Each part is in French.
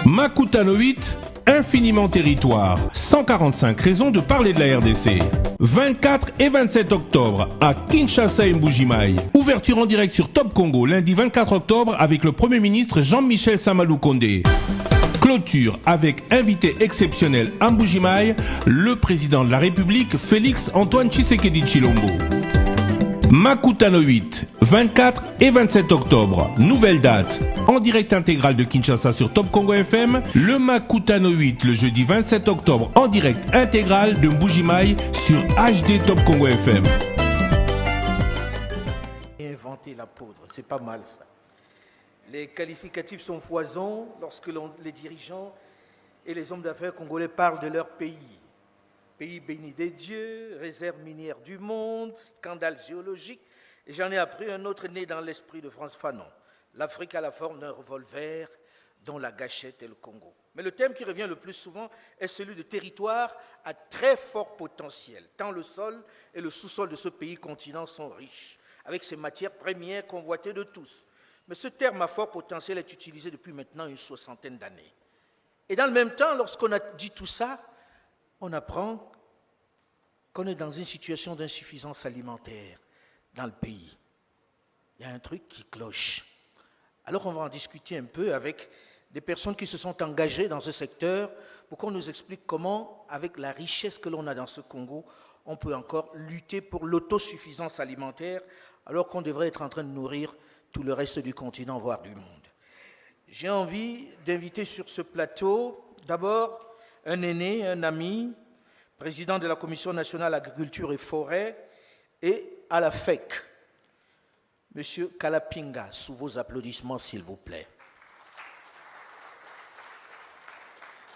Makutano 8, infiniment territoire. 145 raisons de parler de la RDC. 24 et 27 octobre à Kinshasa et Mbuji-Mayi. Ouverture en direct sur Top Congo lundi 24 octobre avec le Premier ministre Jean-Michel Samalou Kondé. Clôture avec invité exceptionnel à Mbuji-Mayi, le président de la République Félix Antoine Tshisekedi Tshilombo. Makutano 8, 24 et 27 octobre. Nouvelle date. En direct intégral de Kinshasa sur Top Congo FM. Le Makutano 8 le jeudi 27 octobre en direct intégral de Mbuji-Mayi sur HD Top Congo FM. Inventer la poudre, c'est pas mal ça. Les qualificatifs sont foisons lorsque les dirigeants et les hommes d'affaires congolais parlent de leur pays. Pays béni des dieux, réserve minière du monde, scandale géologique. Et j'en ai appris un autre né dans l'esprit de Frantz Fanon. L'Afrique a la forme d'un revolver dont la gâchette est le Congo. Mais le thème qui revient le plus souvent est celui de territoire à très fort potentiel, tant le sol et le sous-sol de ce pays continent sont riches, avec ses matières premières convoitées de tous. Mais ce terme à fort potentiel est utilisé depuis maintenant une soixantaine d'années. Et dans le même temps, lorsqu'on a dit tout ça, on apprend qu'on est dans une situation d'insuffisance alimentaire dans le pays. Il y a un truc qui cloche. Alors on va en discuter un peu avec des personnes qui se sont engagées dans ce secteur pour qu'on nous explique comment, avec la richesse que l'on a dans ce Congo, on peut encore lutter pour l'autosuffisance alimentaire alors qu'on devrait être en train de nourrir tout le reste du continent, voire du monde. J'ai envie d'inviter sur ce plateau d'abord un aîné, un ami, président de la Commission nationale agriculture et forêt et à la FEC, Monsieur Kalapinga, sous vos applaudissements s'il vous plaît.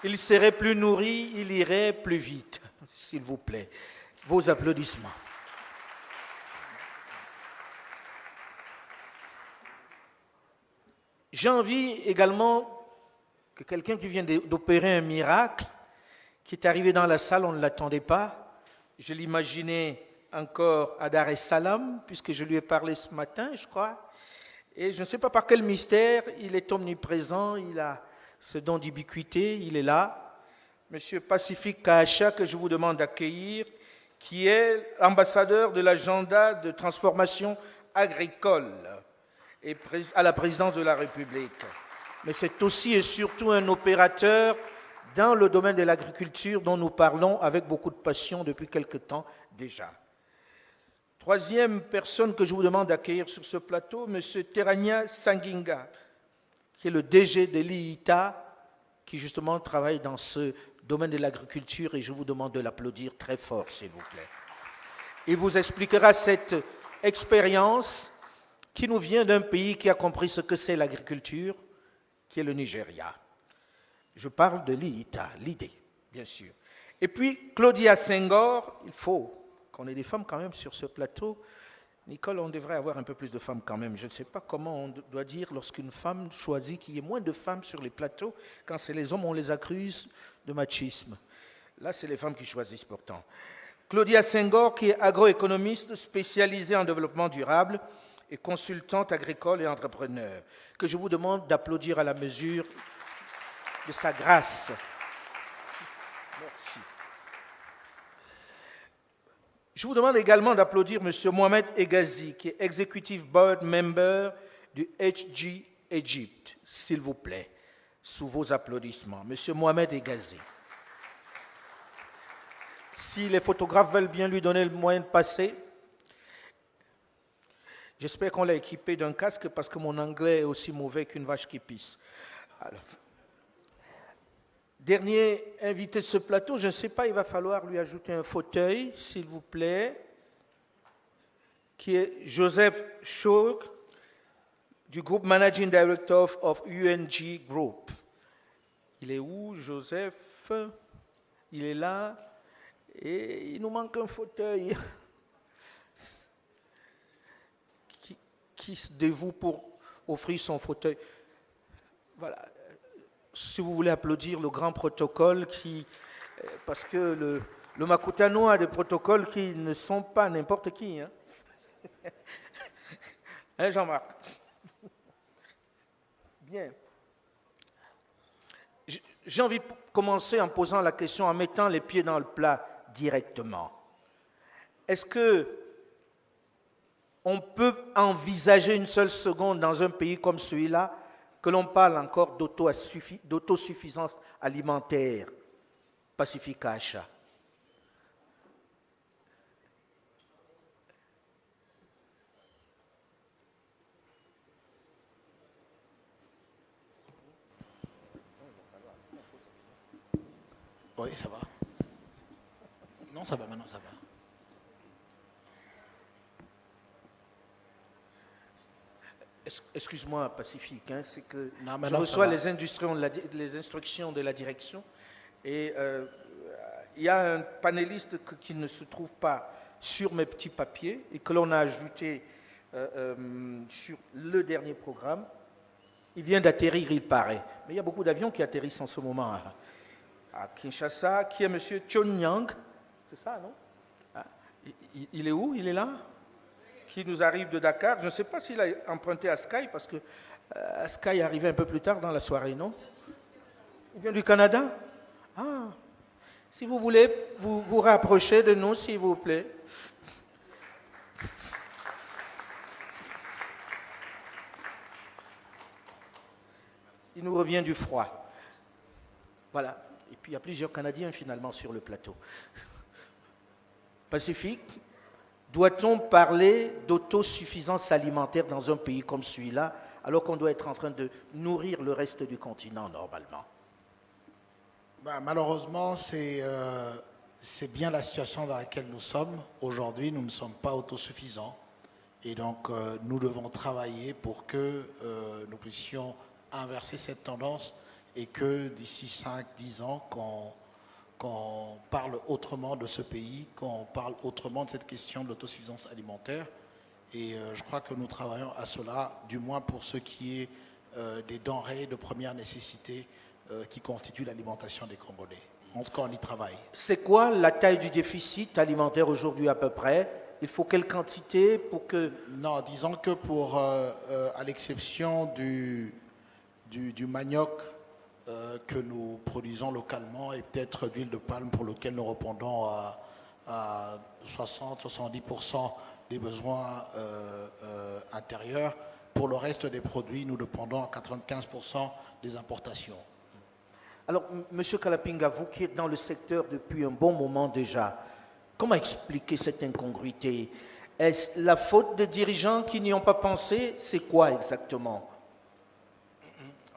Il serait plus nourri, il irait plus vite, s'il vous plaît. Vos applaudissements. J'ai envie également que quelqu'un qui vient d'opérer un miracle, qui est arrivé dans la salle, on ne l'attendait pas. Je l'imaginais encore à Dar es Salaam, puisque je lui ai parlé ce matin, je crois. Et je ne sais pas par quel mystère, il est omniprésent, il a ce don d'ubiquité, il est là. Monsieur Pacifique Kahacha, que je vous demande d'accueillir, qui est ambassadeur de l'agenda de transformation agricole et à la présidence de la République. Mais c'est aussi et surtout un opérateur dans le domaine de l'agriculture dont nous parlons avec beaucoup de passion depuis quelque temps déjà. Troisième personne que je vous demande d'accueillir sur ce plateau, M. Terania Sanginga, qui est le DG de l'IITA, qui justement travaille dans ce domaine de l'agriculture et je vous demande de l'applaudir très fort, s'il vous plaît. Il vous expliquera cette expérience qui nous vient d'un pays qui a compris ce que c'est l'agriculture, qui est le Nigeria. Je parle de l'IITA, l'idée, bien sûr. Et puis, Claudia Senghor, il faut qu'on ait des femmes quand même sur ce plateau. Nicole, on devrait avoir un peu plus de femmes quand même. Je ne sais pas comment on doit dire lorsqu'une femme choisit qu'il y ait moins de femmes sur les plateaux. Quand c'est les hommes, on les accuse de machisme. Là, c'est les femmes qui choisissent pourtant. Claudia Senghor, qui est agroéconomiste spécialisée en développement durable et consultante agricole et entrepreneur, que je vous demande d'applaudir à la mesure de sa grâce. Merci. Je vous demande également d'applaudir M. Mohamed Egazi, qui est Executive Board Member du HG Egypt, s'il vous plaît, sous vos applaudissements. M. Mohamed Egazi. Si les photographes veulent bien lui donner le moyen de passer, j'espère qu'on l'a équipé d'un casque parce que mon anglais est aussi mauvais qu'une vache qui pisse. Alors. Dernier invité de ce plateau, je ne sais pas, il va falloir lui ajouter un fauteuil, s'il vous plaît, qui est Joseph Chok, du groupe Managing Director of UNG Group. Il est où, Joseph? Il est là, et il nous manque un fauteuil. Qui se dévoue pour offrir son fauteuil? Voilà. Si vous voulez applaudir le grand protocole parce que le Makutano a des protocoles qui ne sont pas n'importe qui. Hein, hein Jean-Marc? Bien. J'ai envie de commencer en posant la question, en mettant les pieds dans le plat directement. Est-ce que on peut envisager une seule seconde dans un pays comme celui-là que l'on parle encore d'autosuffisance alimentaire pacifique à achat? Oui, ça va. Non, ça va, maintenant ça va. Excuse-moi, Pacifique, hein, c'est que Non, je reçois les instructions de la direction et il y a un panéliste qui ne se trouve pas sur mes petits papiers et que l'on a ajouté sur le dernier programme. Il vient d'atterrir, il paraît. Mais il y a beaucoup d'avions qui atterrissent en ce moment à Kinshasa, qui est M. Chon Yang. C'est ça, non? Il est où? Il est là? Qui nous arrive de Dakar. Je ne sais pas s'il a emprunté à Sky, parce que Sky est arrivé un peu plus tard dans la soirée, non? Il vient du Canada? Ah, si vous voulez vous rapprocher de nous, s'il vous plaît. Il nous revient du froid. Voilà. Et puis il y a plusieurs Canadiens finalement sur le plateau. Pacifique. Doit-on parler d'autosuffisance alimentaire dans un pays comme celui-là, alors qu'on doit être en train de nourrir le reste du continent normalement? Malheureusement, c'est bien la situation dans laquelle nous sommes. Aujourd'hui, nous ne sommes pas autosuffisants. Et donc, nous devons travailler pour que nous puissions inverser cette tendance et que d'ici 5-10 ans, qu'on parle autrement de ce pays, qu'on parle autrement de cette question de l'autosuffisance alimentaire. Et je crois que nous travaillons à cela, du moins pour ce qui est des denrées de première nécessité qui constituent l'alimentation des Congolais. En tout cas, on y travaille. C'est quoi la taille du déficit alimentaire aujourd'hui à peu près? Il faut quelle quantité pour que... Non, disons que pour, à l'exception du manioc, que nous produisons localement et peut-être d'huile de palme pour lequel nous répondons à 60-70% des besoins intérieurs. Pour le reste des produits, nous dépendons à 95% des importations. Alors, M. Kalapinga, vous qui êtes dans le secteur depuis un bon moment déjà, comment expliquer cette incongruité? Est-ce la faute des dirigeants qui n'y ont pas pensé? C'est quoi exactement?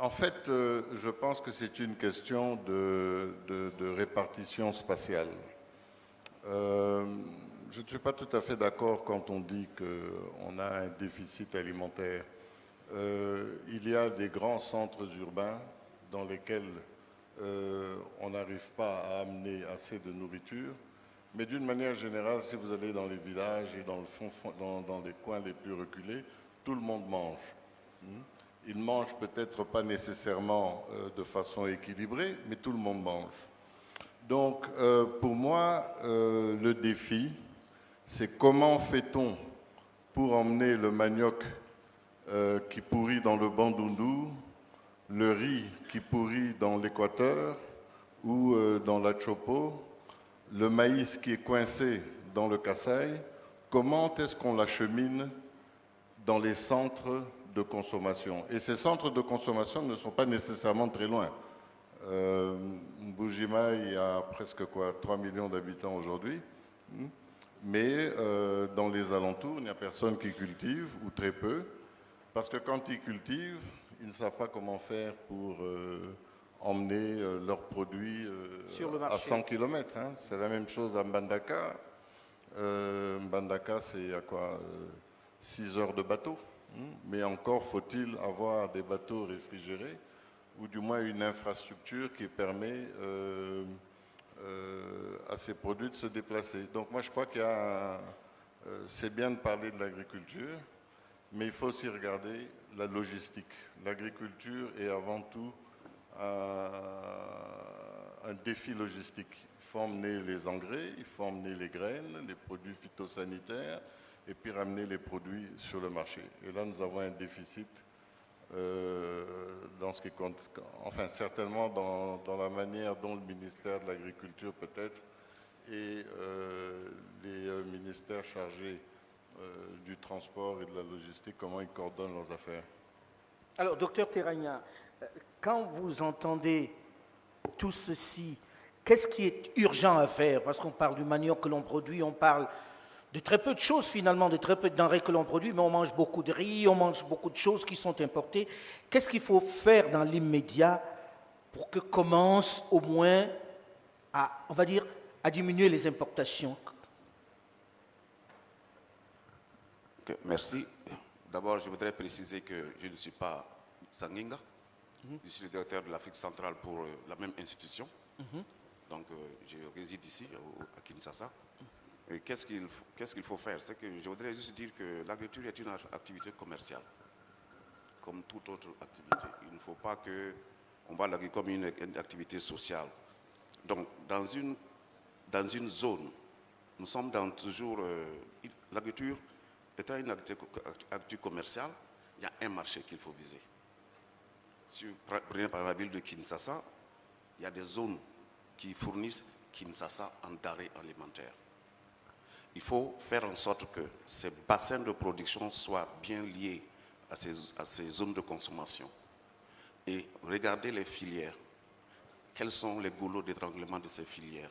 En fait, je pense que c'est une question de répartition spatiale. Je ne suis pas tout à fait d'accord quand on dit qu'on a un déficit alimentaire. Il y a des grands centres urbains dans lesquels on n'arrive pas à amener assez de nourriture. Mais d'une manière générale, si vous allez dans les villages et dans les coins les plus reculés, tout le monde mange. Ils ne mangent peut-être pas nécessairement de façon équilibrée, mais tout le monde mange. Donc, pour moi, le défi, c'est comment fait-on pour emmener le manioc qui pourrit dans le Bandundu, le riz qui pourrit dans l'Équateur ou dans la Chopo, le maïs qui est coincé dans le Kasaï, comment est-ce qu'on l'achemine dans les centres de consommation. Et ces centres de consommation ne sont pas nécessairement très loin. Mbujimayi, il y a presque 3 millions d'habitants aujourd'hui, mais dans les alentours, il n'y a personne qui cultive, ou très peu, parce que quand ils cultivent, ils ne savent pas comment faire pour emmener leurs produits à 100 km. Hein. C'est la même chose à Mbandaka. Mbandaka, c'est à quoi 6 heures de bateau. Mais encore faut-il avoir des bateaux réfrigérés ou du moins une infrastructure qui permet à ces produits de se déplacer. Donc moi je crois qu'il y a... c'est bien de parler de l'agriculture, mais il faut aussi regarder la logistique. L'agriculture est avant tout un défi logistique. Il faut emmener les engrais, il faut emmener les graines, les produits phytosanitaires, et puis ramener les produits sur le marché. Et là, nous avons un déficit dans ce qui compte, enfin certainement dans la manière dont le ministère de l'Agriculture peut-être et les ministères chargés du transport et de la logistique, comment ils coordonnent leurs affaires. Alors, docteur Terragna, quand vous entendez tout ceci, qu'est-ce qui est urgent à faire? Parce qu'on parle du manioc que l'on produit, on parle de très peu de choses finalement, de très peu de denrées que l'on produit, mais on mange beaucoup de riz, on mange beaucoup de choses qui sont importées. Qu'est-ce qu'il faut faire dans l'immédiat pour que commence au moins à, on va dire, à diminuer les importations? Okay, merci. D'abord, je voudrais préciser que je ne suis pas Sanginga. Je suis le directeur de l'Afrique centrale pour la même institution. Donc, je réside ici, à Kinshasa. Qu'est-ce qu'il faut faire? C'est que je voudrais juste dire que l'agriculture est une activité commerciale, comme toute autre activité. Il ne faut pas qu'on voit l'agriculture comme une activité sociale. Donc, dans une zone, nous sommes dans toujours... l'agriculture étant une activité commerciale, il y a un marché qu'il faut viser. Si vous prenez par la ville de Kinshasa, il y a des zones qui fournissent Kinshasa en denrées alimentaires. Il faut faire en sorte que ces bassins de production soient bien liés à ces zones de consommation et regarder les filières. Quels sont les goulots d'étranglement de ces filières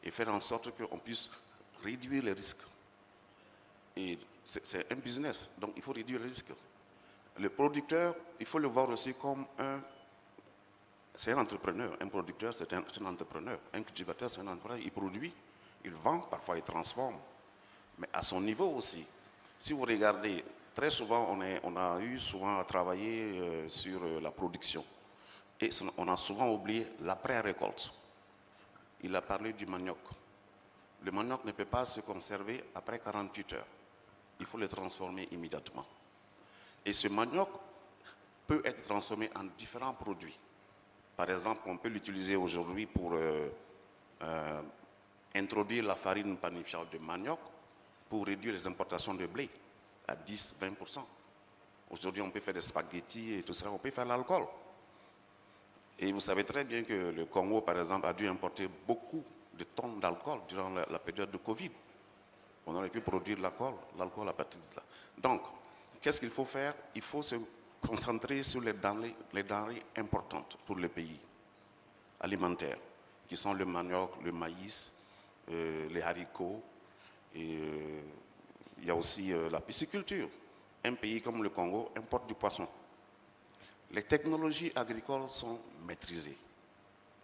et faire en sorte qu'on puisse réduire les risques. Et c'est un business, donc il faut réduire les risques. Le producteur, il faut le voir aussi comme c'est un entrepreneur. Un producteur, c'est un entrepreneur. Un cultivateur, c'est un entrepreneur. Il produit, il vend, parfois il transforme. Mais à son niveau aussi. Si vous regardez, très souvent, on a eu souvent à travailler sur la production. Et on a souvent oublié l'après-récolte. Il a parlé du manioc. Le manioc ne peut pas se conserver après 48 heures. Il faut le transformer immédiatement. Et ce manioc peut être transformé en différents produits. Par exemple, on peut l'utiliser aujourd'hui pour introduire la farine panifiable de manioc pour réduire les importations de blé à 10-20%. Aujourd'hui, on peut faire des spaghettis et tout ça, on peut faire l'alcool. Et vous savez très bien que le Congo, par exemple, a dû importer beaucoup de tonnes d'alcool durant la période de Covid. On aurait pu produire l'alcool à partir de là. Donc, qu'est-ce qu'il faut faire? Il faut se concentrer sur les denrées importantes pour le pays alimentaires, qui sont le manioc, le maïs, les haricots, et il y a aussi la pisciculture. Un pays comme le Congo importe du poisson. Les technologies agricoles sont maîtrisées.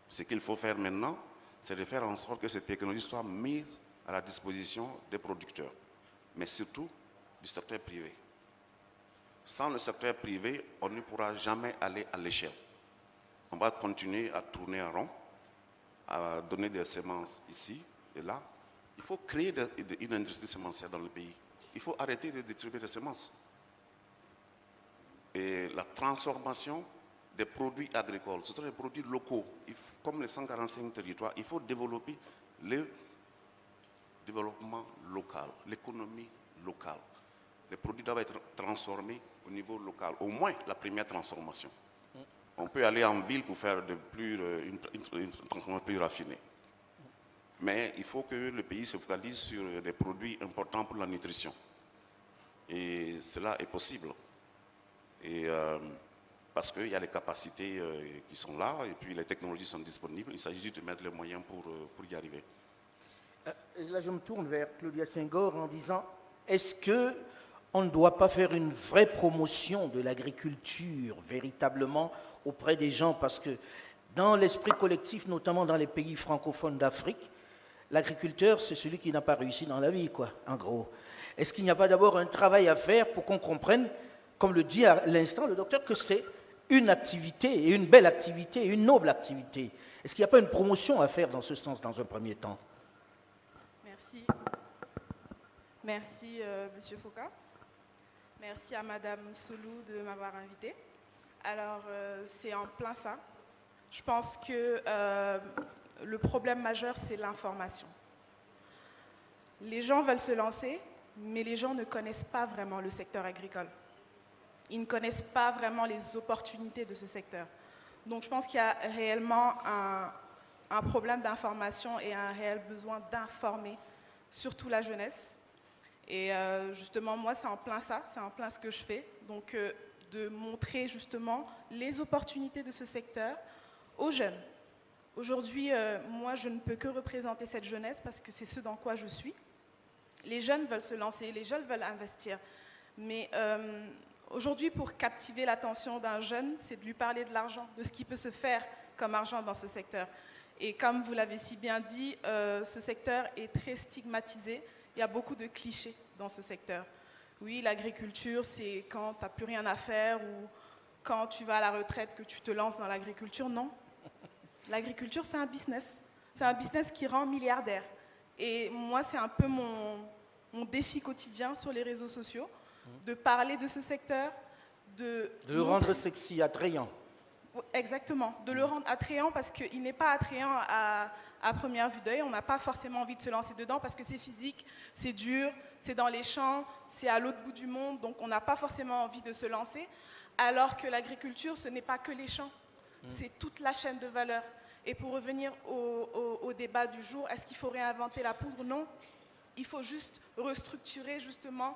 Ce qu'il faut faire maintenant, c'est de faire en sorte que ces technologies soient mises à la disposition des producteurs, mais surtout du secteur privé. Sans le secteur privé, on ne pourra jamais aller à l'échelle. On va continuer à tourner en rond, à donner des semences ici et là. Il faut créer une industrie sémencière dans le pays. Il faut arrêter de distribuer des semences. Et la transformation des produits agricoles, ce sont des produits locaux. Comme les 145 territoires, il faut développer le développement local, l'économie locale. Les produits doivent être transformés au niveau local, au moins la première transformation. On peut aller en ville pour faire une transformation plus raffinée. Mais il faut que le pays se focalise sur des produits importants pour la nutrition. Et cela est possible. Et parce qu'il y a les capacités qui sont là, et puis les technologies sont disponibles. Il s'agit juste de mettre les moyens pour y arriver. Là, je me tourne vers Claudia Senghor en disant, est-ce qu'on ne doit pas faire une vraie promotion de l'agriculture véritablement auprès des gens? Parce que dans l'esprit collectif, notamment dans les pays francophones d'Afrique, l'agriculteur, c'est celui qui n'a pas réussi dans la vie, quoi, en gros. Est-ce qu'il n'y a pas d'abord un travail à faire pour qu'on comprenne, comme le dit à l'instant le docteur, que c'est une activité, et une belle activité, une noble activité? Est-ce qu'il n'y a pas une promotion à faire dans ce sens, dans un premier temps? Merci. Merci, Monsieur Foucault. Merci à Madame Soulou de m'avoir invité. Alors, c'est en plein ça. Je pense que le problème majeur, c'est l'information. Les gens veulent se lancer, mais les gens ne connaissent pas vraiment le secteur agricole. ils ne connaissent pas vraiment les opportunités de ce secteur. Donc je pense qu'il y a réellement un problème d'information et un réel besoin d'informer surtout la jeunesse. Et justement, moi, c'est en plein ça, c'est en plein ce que je fais. Donc de montrer justement les opportunités de ce secteur aux jeunes. Aujourd'hui, moi, je ne peux que représenter cette jeunesse parce que c'est ce dans quoi je suis. Les jeunes veulent se lancer, les jeunes veulent investir. Mais aujourd'hui, pour captiver l'attention d'un jeune, c'est de lui parler de l'argent, de ce qui peut se faire comme argent dans ce secteur. Et comme vous l'avez si bien dit, ce secteur est très stigmatisé. Il y a beaucoup de clichés dans ce secteur. Oui, l'agriculture, c'est quand tu n'as plus rien à faire ou quand tu vas à la retraite que tu te lances dans l'agriculture. Non. L'agriculture, c'est un business. C'est un business qui rend milliardaire. Et moi, c'est un peu mon défi quotidien sur les réseaux sociaux, de parler de ce secteur, de le rendre sexy, attrayant. Exactement, de le rendre attrayant parce qu'il n'est pas attrayant à première vue d'œil. On n'a pas forcément envie de se lancer dedans parce que c'est physique, c'est dur, c'est dans les champs, c'est à l'autre bout du monde, donc on n'a pas forcément envie de se lancer. Alors que l'agriculture, ce n'est pas que les champs, c'est toute la chaîne de valeur. Et pour revenir au débat du jour, est-ce qu'il faut réinventer la poudre? Non, il faut juste restructurer justement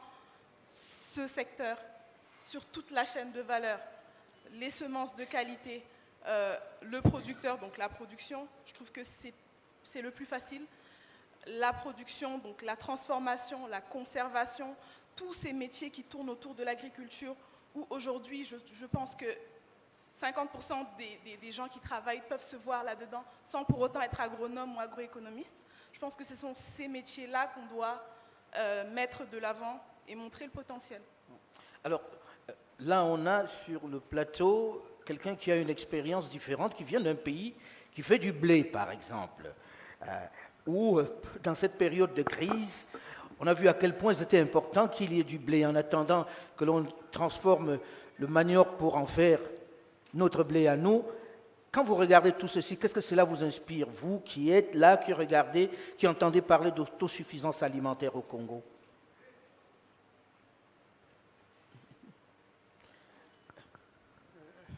ce secteur sur toute la chaîne de valeur. Les semences de qualité, le producteur, donc la production, je trouve que c'est le plus facile. La production, donc la transformation, la conservation, tous ces métiers qui tournent autour de l'agriculture, où aujourd'hui, je pense que 50% des gens qui travaillent peuvent se voir là-dedans, sans pour autant être agronome ou agroéconomiste. Je pense que ce sont ces métiers-là qu'on doit mettre de l'avant et montrer le potentiel. Alors, là, on a sur le plateau quelqu'un qui a une expérience différente, qui vient d'un pays qui fait du blé, par exemple, où, dans cette période de crise, on a vu à quel point c'était important qu'il y ait du blé, en attendant que l'on transforme le manioc pour en faire notre blé à nous. Quand vous regardez tout ceci, qu'est-ce que cela vous inspire, vous qui êtes là, qui regardez, qui entendez parler d'autosuffisance alimentaire au Congo?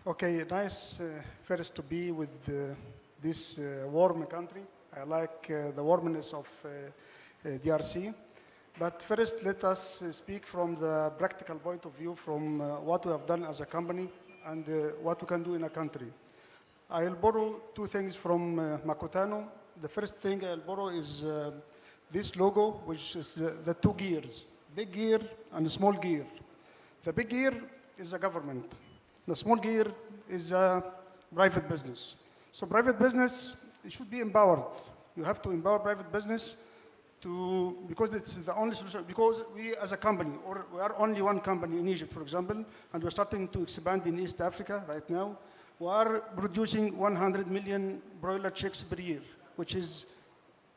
Okay, nice first to be with this warm country. I like the warmness of DRC. But first, let us speak from the practical point of view, from what we have done as a company and what we can do in a country. I'll borrow two things from Makutano. The first thing I'll borrow is this logo, which is the two gears, big gear and small gear. The big gear is the government. The small gear is a private business. So private business, it should be empowered. You have to empower private business because it's the only solution, because we as a company, or we are only one company in Egypt, for example, and we're starting to expand in East Africa right now. We are producing 100 million broiler chicks per year, which is,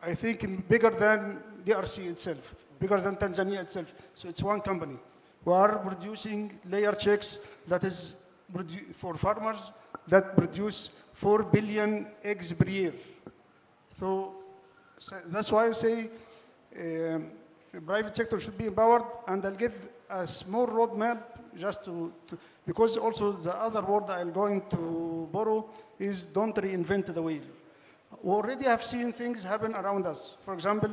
I think, bigger than DRC itself, bigger than Tanzania itself. So it's one company. We are producing layer chicks that is for farmers that produce 4 billion eggs per year. So that's why I say the private sector should be empowered, and I'll give a small roadmap just to because also the other word I'm going to borrow is don't reinvent the wheel. We already have seen things happen around us. For example,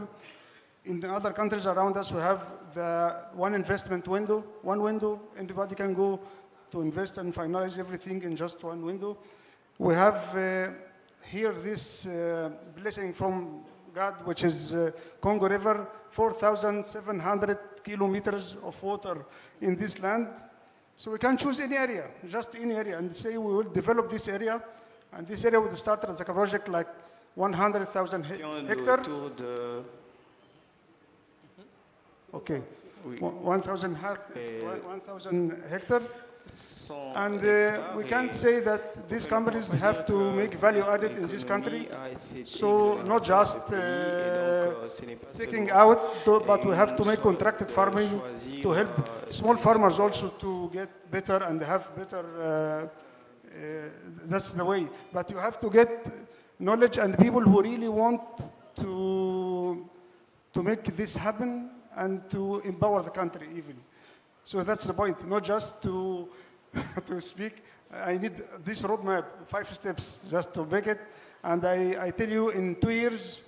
in the other countries around us, we have the one investment window, one window, anybody can go to invest and finalize everything in just one window. We have here this blessing from God, which is Congo River, 4,700 kilometers of water in this land. So we can choose any area, just any area, and say we will develop this area, and this area would start as a project like 100,000 hectares. Okay, 1,000 hectares. And we can't say that these companies have to make value added in this country. So not just taking out, but we have to make contracted farming to help small farmers also to get better and have better, that's the way. But you have to get knowledge and people who really want to make this happen and to empower the country even. So that's the point, not just to, to speak. I need this roadmap, 5 steps, just to make it. And I tell you, in 2 years,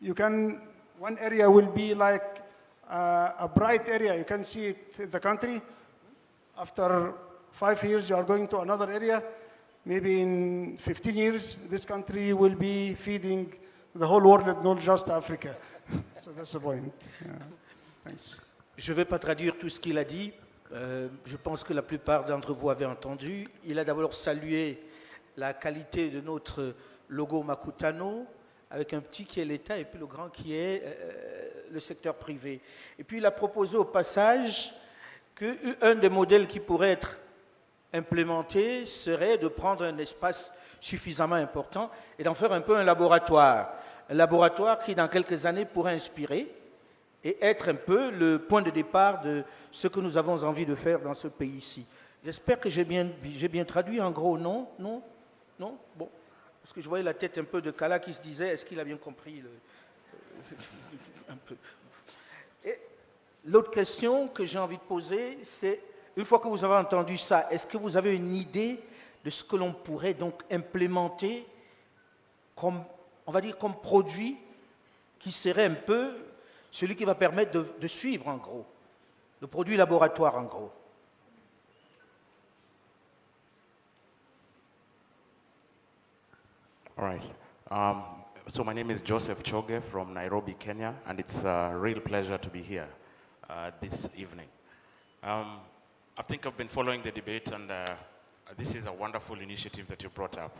you can, one area will be like a bright area. You can see it in the country. After 5 years, you are going to another area. Maybe in 15 years, this country will be feeding the whole world, not just Africa. So that's the point. Yeah. Thanks. Je ne vais pas traduire tout ce qu'il a dit. Je pense que la plupart d'entre vous avaient entendu. Il a d'abord salué la qualité de notre logo Makutano, avec un petit qui est l'État et puis le grand qui est le secteur privé. Et puis il a proposé au passage qu'un des modèles qui pourrait être implémenté serait de prendre un espace suffisamment important et d'en faire un peu un laboratoire. Un laboratoire qui, dans quelques années, pourrait inspirer et être un peu le point de départ de ce que nous avons envie de faire dans ce pays-ci. J'espère que j'ai bien traduit en gros, non? Non? Non? Bon. Parce que je voyais la tête un peu de Kala qui se disait, est-ce qu'il a bien compris un peu. Et l'autre question que j'ai envie de poser, c'est, une fois que vous avez entendu ça, est-ce que vous avez une idée de ce que l'on pourrait donc implémenter comme, on va dire, comme produit qui serait un peu celui qui va permettre de suivre en gros, le produit laboratoire en gros? All right. So my name is Joseph Choge from Nairobi, Kenya, and it's a real pleasure to be here this evening. I think I've been following the debate, and this is a wonderful initiative that you brought up.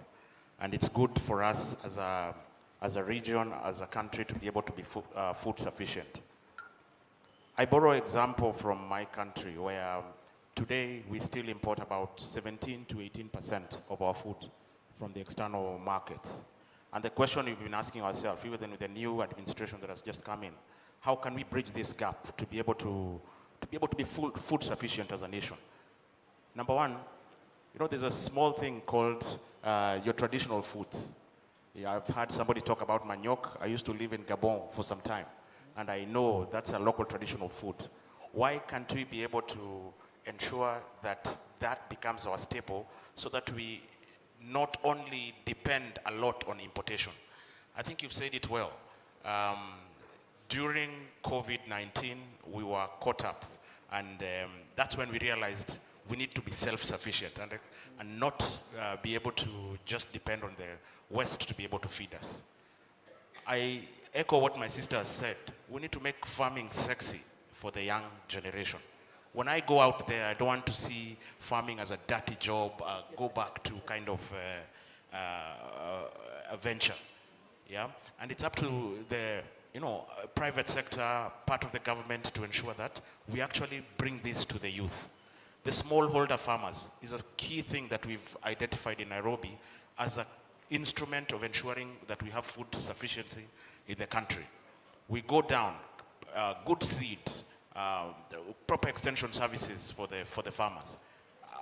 And it's good for us as a region, as a country, to be able to be food sufficient. I borrow an example from my country, where today we still import about 17 to 18% of our food from the external markets. And the question we've been asking ourselves, even with the new administration that has just come in, how can we bridge this gap to be able to be food sufficient as a nation? Number one, you know, there's a small thing called your traditional foods. Yeah, I've heard somebody talk about manioc. I used to live in Gabon for some time, and I know that's a local traditional food. Why can't we be able to ensure that that becomes our staple so that we not only depend a lot on importation? I think you've said it well. During COVID-19, we were caught up, and that's when we realized we need to be self-sufficient and not be able to just depend on the West to be able to feed us. I echo what my sister has said. We need to make farming sexy for the young generation. When I go out there, I don't want to see farming as a dirty job, go back to kind of a venture. Yeah? And it's up to the private sector, part of the government, to ensure that we actually bring this to the youth. The smallholder farmers is a key thing that we've identified in Nairobi as an instrument of ensuring that we have food sufficiency in the country. We go down, good seed, proper extension services for the farmers.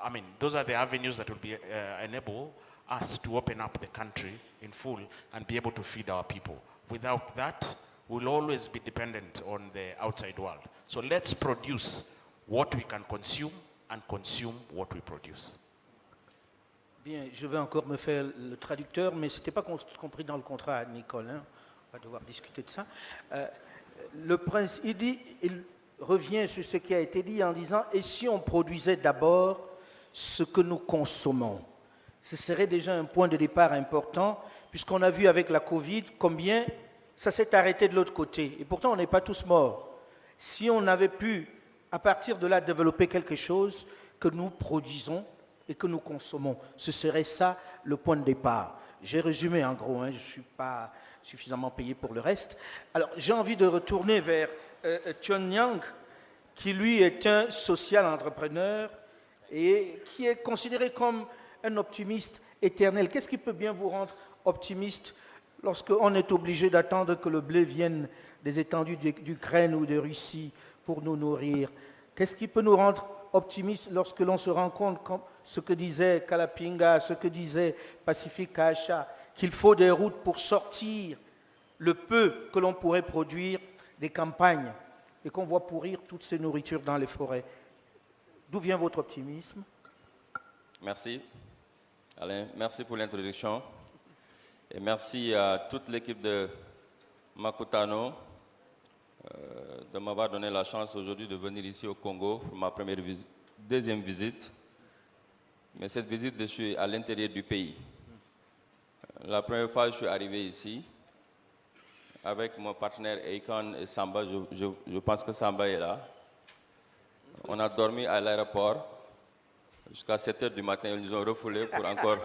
I mean, those are the avenues that will be enable us to open up the country in full and be able to feed our people. Without that, we'll always be dependent on the outside world. So let's produce what we can consume and consume what we produce. Bien, je vais encore me faire le traducteur, mais ce n'était pas compris dans le contrat, Nicole. Hein? On va devoir discuter de ça. Le prince, il revient sur ce qui a été dit en disant « Et si on produisait d'abord ce que nous consommons ?» Ce serait déjà un point de départ important, puisqu'on a vu avec la Covid combien ça s'est arrêté de l'autre côté. Et pourtant, on n'est pas tous morts. Si on avait pu, à partir de là, développer quelque chose que nous produisons et que nous consommons, ce serait ça le point de départ. J'ai résumé en gros, hein, je ne suis pas suffisamment payé pour le reste. Alors, j'ai envie de retourner vers Chun Nyang, qui lui est un social entrepreneur et qui est considéré comme un optimiste éternel. Qu'est-ce qui peut bien vous rendre optimiste lorsqu'on est obligé d'attendre que le blé vienne des étendues d'Ukraine ou de Russie pour nous nourrir? Qu'est-ce qui peut nous rendre optimiste lorsque l'on se rend compte, comme ce que disait Kalapinga, ce que disait Pacifique Kacha, qu'il faut des routes pour sortir le peu que l'on pourrait produire des campagnes et qu'on voit pourrir toutes ces nourritures dans les forêts? D'où vient votre optimisme? Merci, Alain. Merci pour l'introduction. Et merci à toute l'équipe de Makutano de m'avoir donné la chance aujourd'hui de venir ici au Congo pour ma deuxième visite. Mais cette visite, je suis à l'intérieur du pays. La première fois, je suis arrivé ici avec mon partenaire Eikon et Samba. Je pense que Samba est là. On a dormi à l'aéroport jusqu'à 7 h du matin. Ils nous ont refoulés pour encore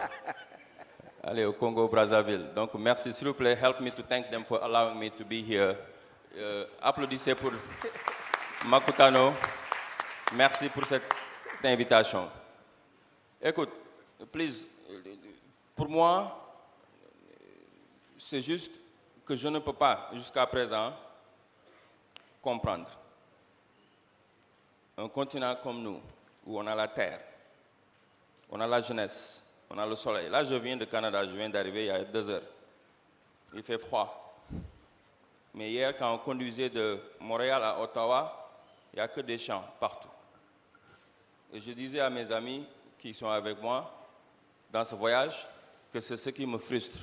aller au Congo-Brazzaville. Donc merci, s'il vous plaît, help me to thank them for allowing me to be here. Applaudissez pour Makutano. Merci pour cette invitation. Écoute, please, pour moi, c'est juste que je ne peux pas, jusqu'à présent, comprendre. Un continent comme nous, où on a la terre, on a la jeunesse, on a le soleil. Là, je viens de Canada, je viens d'arriver il y a 2 heures. Il fait froid. Mais hier, quand on conduisait de Montréal à Ottawa, il n'y a que des champs partout. Et je disais à mes amis qui sont avec moi dans ce voyage que c'est ce qui me frustre.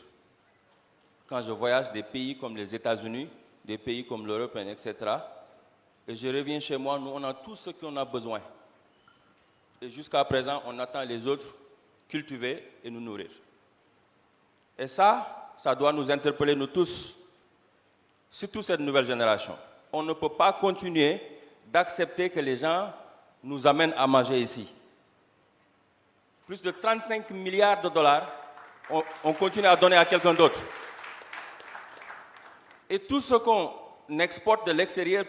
Quand je voyage des pays comme les États-Unis, des pays comme l'Europe, etc., et je reviens chez moi, nous, on a tout ce qu'on a besoin. Et jusqu'à présent, on attend les autres cultiver et nous nourrir. Et ça doit nous interpeller, nous tous, surtout cette nouvelle génération. On ne peut pas continuer d'accepter que les gens nous amènent à manger ici. Plus de 35 milliards de dollars, on continue à donner à quelqu'un d'autre. Et tout ce qu'on exporte de l'extérieur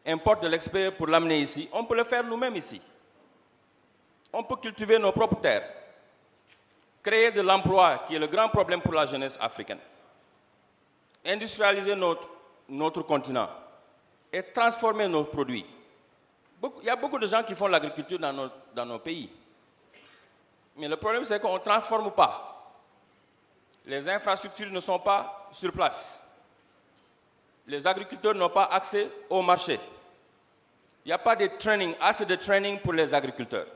importe de l'extérieur pour l'amener ici, on peut le faire nous-mêmes ici. On peut cultiver nos propres terres, créer de l'emploi, qui est le grand problème pour la jeunesse africaine, industrialiser notre continent et transformer nos produits. Il y a beaucoup de gens qui font l'agriculture dans nos pays. Mais le problème, c'est qu'on ne transforme pas. Les infrastructures ne sont pas sur place. Les agriculteurs n'ont pas accès au marché. Il n'y a pas assez de training pour les agriculteurs.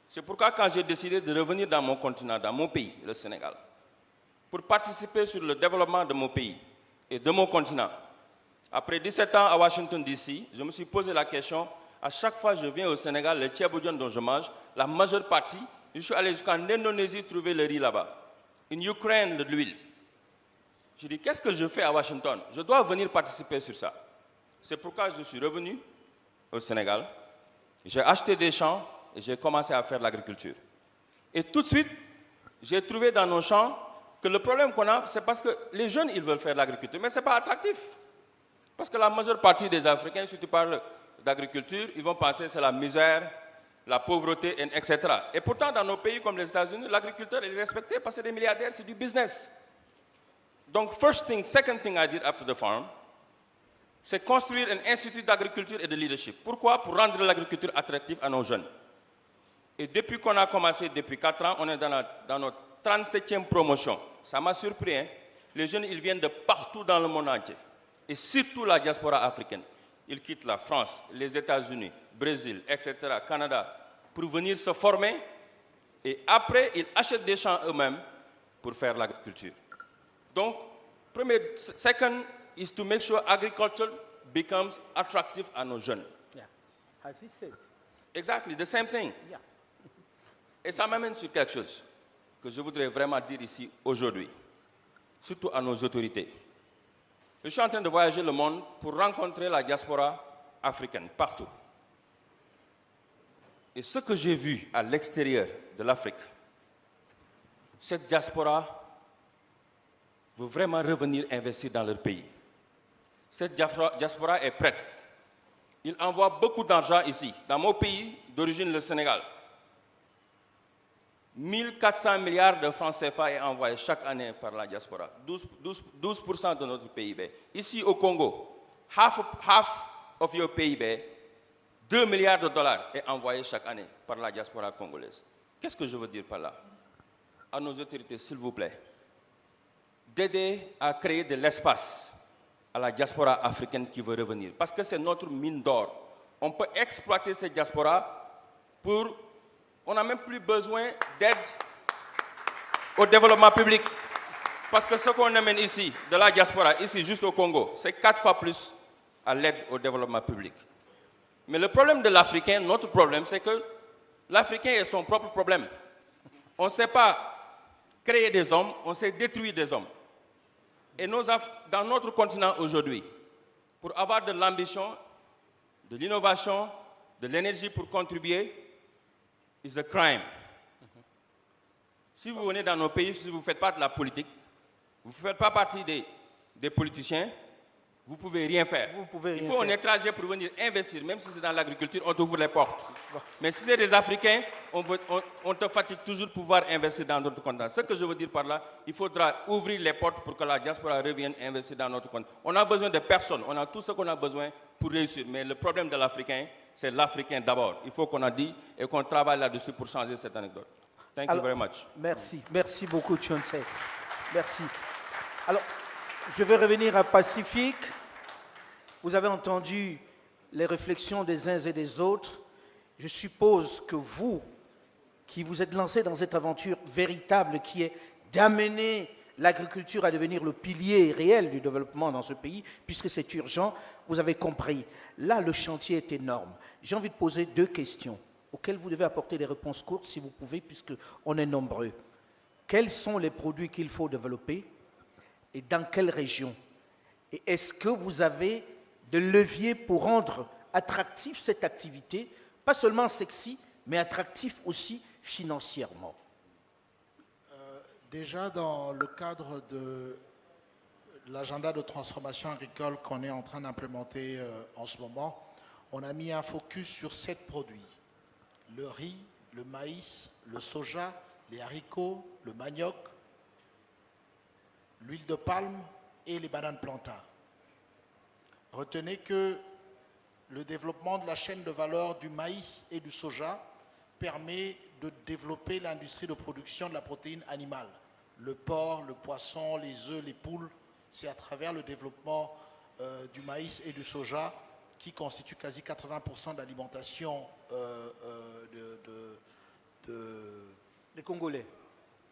C'est pourquoi quand j'ai décidé de revenir dans mon continent, dans mon pays, le Sénégal, pour participer sur le développement de mon pays et de mon continent, après 17 ans à Washington, D.C., je me suis posé la question, à chaque fois que je viens au Sénégal, le tchèboudjon dont je mange, la majeure partie, je suis allé jusqu'en Indonésie trouver le riz là-bas. En Ukraine, l'huile. Je dis, qu'est-ce que je fais à Washington? Je dois venir participer sur ça. C'est pourquoi je suis revenu au Sénégal. J'ai acheté des champs et j'ai commencé à faire l'agriculture. Et tout de suite, j'ai trouvé dans nos champs que le problème qu'on a, c'est parce que les jeunes, ils veulent faire l'agriculture, mais ce n'est pas attractif. Parce que la majeure partie des Africains, si tu parles d'agriculture, ils vont penser que c'est la misère, la pauvreté, etc. Et pourtant, dans nos pays comme les États-Unis, l'agriculteur est respecté parce que c'est des milliardaires, c'est du business. Donc, second thing I did after the farm, c'est construire un institut d'agriculture et de leadership. Pourquoi? Pour rendre l'agriculture attractive à nos jeunes. Et depuis qu'on a commencé, depuis 4 ans, on est dans notre 37e promotion. Ça m'a surpris, hein? Les jeunes, ils viennent de partout dans le monde entier. Et surtout la diaspora africaine. Ils quittent la France, les États-Unis, Brésil, etc., Canada, pour venir se former. Et après, ils achètent des champs eux-mêmes pour faire l'agriculture. Donc, second is to make sure agriculture becomes attractive à nos jeunes. Yeah. As he said. Exactly, the same thing. Yeah. Et ça m'amène sur quelque chose que je voudrais vraiment dire ici aujourd'hui, surtout à nos autorités. Je suis en train de voyager le monde pour rencontrer la diaspora africaine, partout. Et ce que j'ai vu à l'extérieur de l'Afrique, cette diaspora veut vraiment revenir investir dans leur pays. Cette diaspora est prête. Ils envoient beaucoup d'argent ici, dans mon pays d'origine, le Sénégal. 1400 milliards de francs CFA est envoyé chaque année par la diaspora, 12% de notre PIB. Ici au Congo, half of your PIB, 2 milliards de dollars est envoyé chaque année par la diaspora congolaise. Qu'est-ce que je veux dire par là? À nos autorités, s'il vous plaît, d'aider à créer de l'espace à la diaspora africaine qui veut revenir. Parce que c'est notre mine d'or. On peut exploiter cette diaspora On n'a même plus besoin d'aide au développement public. Parce que ce qu'on amène ici, de la diaspora, ici juste au Congo, c'est 4 fois plus à l'aide au développement public. Mais le problème de l'Africain, notre problème, c'est que l'Africain est son propre problème. On ne sait pas créer des hommes, on sait détruire des hommes. Et dans notre continent aujourd'hui, pour avoir de l'ambition, de l'innovation, de l'énergie pour contribuer, is a crime. Si vous venez dans nos pays, si vous ne faites pas de la politique, vous ne faites pas partie des politiciens, vous ne pouvez rien faire. Il faut un étranger pour venir investir, même si c'est dans l'agriculture, on t'ouvre les portes. Mais si c'est des Africains, on te fatigue toujours pour pouvoir investir dans notre continent. Ce que je veux dire par là, il faudra ouvrir les portes pour que la diaspora revienne investir dans notre continent. On a besoin de personnes, on a tout ce qu'on a besoin pour réussir. Mais le problème de l'Africain, c'est l'Africain d'abord. Il faut qu'on a dit et qu'on travaille là-dessus pour changer cette anecdote. Thank you very much. Merci. Merci beaucoup, Chonse. Merci. Alors, je vais revenir à Pacifique. Vous avez entendu les réflexions des uns et des autres. Je suppose que vous, qui vous êtes lancés dans cette aventure véritable qui est d'amener l'agriculture à devenir le pilier réel du développement dans ce pays, puisque c'est urgent, vous avez compris. Là, le chantier est énorme. J'ai envie de poser 2 questions auxquelles vous devez apporter des réponses courtes, si vous pouvez, puisqu'on est nombreux. Quels sont les produits qu'il faut développer et dans quelle région? Et est-ce que vous avez de leviers pour rendre attractif cette activité, pas seulement sexy, mais attractif aussi financièrement? Déjà, dans le cadre de l'agenda de transformation agricole qu'on est en train d'implémenter en ce moment, on a mis un focus sur 7 produits. Le riz, le maïs, le soja, les haricots, le manioc, l'huile de palme et les bananes plantains. Retenez que le développement de la chaîne de valeur du maïs et du soja permet de développer l'industrie de production de la protéine animale. Le porc, le poisson, les œufs, les poules, c'est à travers le développement du maïs et du soja qui constitue quasi 80% de l'alimentation des Congolais.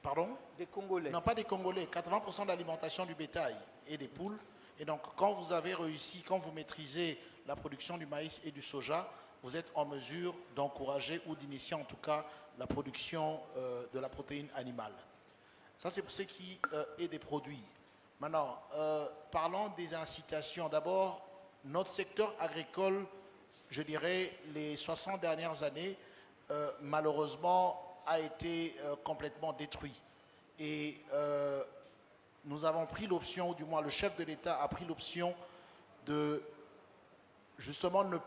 Pardon? Des Congolais. Non, pas des Congolais. 80% de l'alimentation du bétail et des poules. Et donc, quand vous avez réussi, quand vous maîtrisez la production du maïs et du soja, vous êtes en mesure d'encourager ou d'initier en tout cas la production de la protéine animale. Ça, c'est pour ce qui est des produits. Maintenant, parlons des incitations. D'abord, notre secteur agricole, je dirais, les 60 dernières années, malheureusement, a été complètement détruit. Et nous avons pris l'option, ou du moins le chef de l'État a pris l'option de justement ne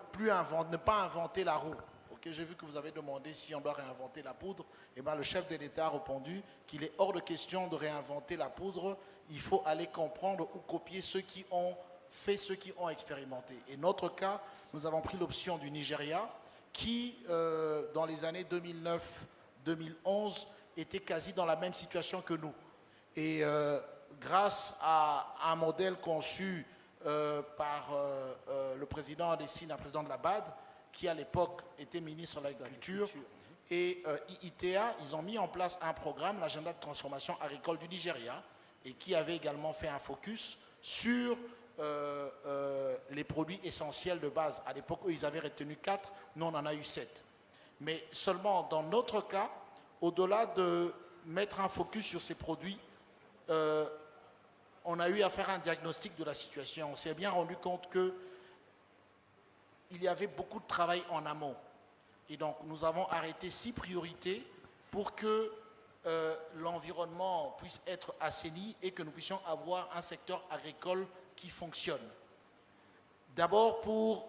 pas inventer la roue. Okay, j'ai vu que vous avez demandé si on doit réinventer la poudre. Et bien, le chef de l'État a répondu qu'il est hors de question de réinventer la poudre. Il faut aller comprendre ou copier ceux qui ont fait, ceux qui ont expérimenté. Et notre cas, nous avons pris l'option du Nigeria qui, dans les années 2009-2011, était quasi dans la même situation que nous. Et grâce à un modèle conçu par le président Adesina, le président de la BAD, qui à l'époque était ministre de l'Agriculture, et IITA, ils ont mis en place un programme, l'agenda de transformation agricole du Nigeria, et qui avait également fait un focus sur les produits essentiels de base. À l'époque, eux, ils avaient retenu 4, nous, on en a eu 7. Mais seulement dans notre cas, au-delà de mettre un focus sur ces produits, on a eu à faire un diagnostic de la situation. On s'est bien rendu compte qu'il y avait beaucoup de travail en amont. Et donc, nous avons arrêté 6 priorités pour que l'environnement puisse être assaini et que nous puissions avoir un secteur agricole qui fonctionne. D'abord, pour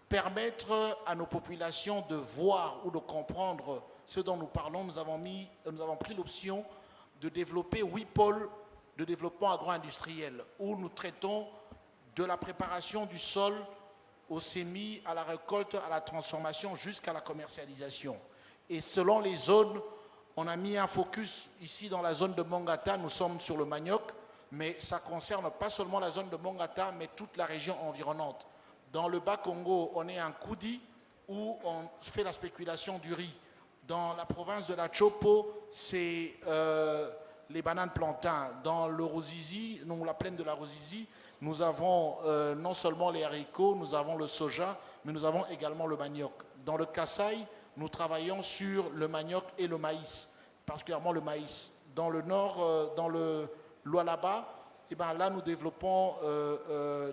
permettre à nos populations de voir ou de comprendre ce dont nous parlons, nous avons pris l'option de développer 8 pôles de développement agro-industriel où nous traitons de la préparation du sol au semis, à la récolte, à la transformation jusqu'à la commercialisation. Et selon les zones, on a mis un focus ici dans la zone de Mongata, nous sommes sur le manioc, mais ça ne concerne pas seulement la zone de Mongata, mais toute la région environnante. Dans le Bas-Congo, on est en Koudi, où on fait la spéculation du riz. Dans la province de la Chopo, c'est les bananes plantains. Dans le Ruzizi, non, la plaine de la Ruzizi, nous avons non seulement les haricots, nous avons le soja, mais nous avons également le manioc. Dans le Kasaï, nous travaillons sur le manioc et le maïs, particulièrement le maïs. Dans le nord, dans le Lualaba, eh ben là, nous développons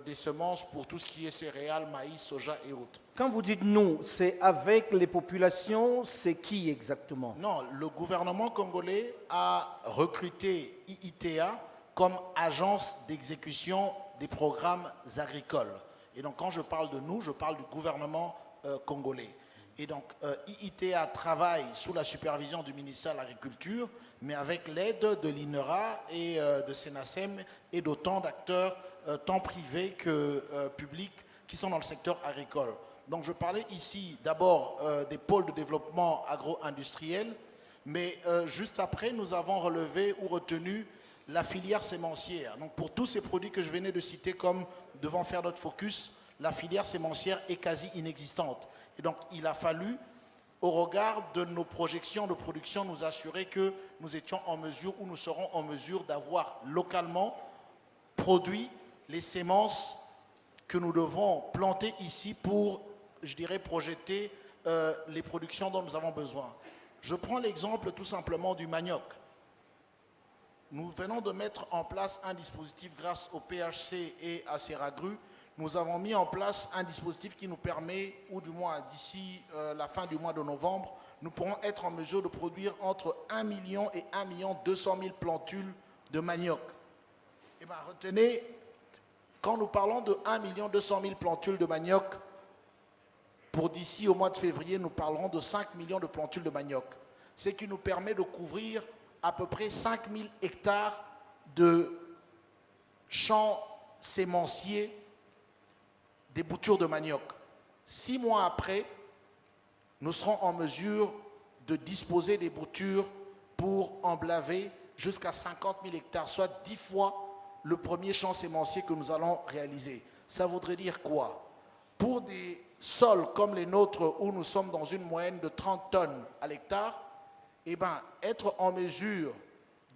des semences pour tout ce qui est céréales, maïs, soja et autres. Quand vous dites nous, c'est avec les populations, c'est qui exactement? Non, le gouvernement congolais a recruté IITA comme agence d'exécution des programmes agricoles. Et donc, quand je parle de nous, je parle du gouvernement congolais. Et donc, IITA travaille sous la supervision du ministère de l'Agriculture, mais avec l'aide de l'INERA et de Senasem et d'autant d'acteurs, tant privés que publics, qui sont dans le secteur agricole. Donc, je parlais ici d'abord des pôles de développement agro-industriel, mais juste après, nous avons relevé ou retenu la filière sémencière. Donc, pour tous ces produits que je venais de citer comme devant faire notre focus, la filière sémencière est quasi inexistante. Et donc, il a fallu, au regard de nos projections de production, nous assurer que nous étions en mesure ou nous serons en mesure d'avoir localement produit les semences que nous devons planter ici pour, je dirais, projeter les productions dont nous avons besoin. Je prends l'exemple tout simplement du manioc. Nous venons de mettre en place un dispositif grâce au PHC et à Seragru. Nous avons mis en place un dispositif qui nous permet, ou du moins d'ici la fin du mois de novembre, nous pourrons être en mesure de produire entre 1 million et 1 200 000 plantules de manioc. Et bien, retenez, quand nous parlons de 1 200 000 plantules de manioc, pour d'ici au mois de février, nous parlerons de 5 millions de plantules de manioc. Ce qui nous permet de couvrir à peu près 5 000 hectares de champs sémenciers des boutures de manioc. 6 mois après, nous serons en mesure de disposer des boutures pour emblaver jusqu'à 50 000 hectares, soit 10 fois le premier champ sémencier que nous allons réaliser. Ça voudrait dire quoi? Pour des sols comme les nôtres, où nous sommes dans une moyenne de 30 tonnes à l'hectare, eh ben, être en mesure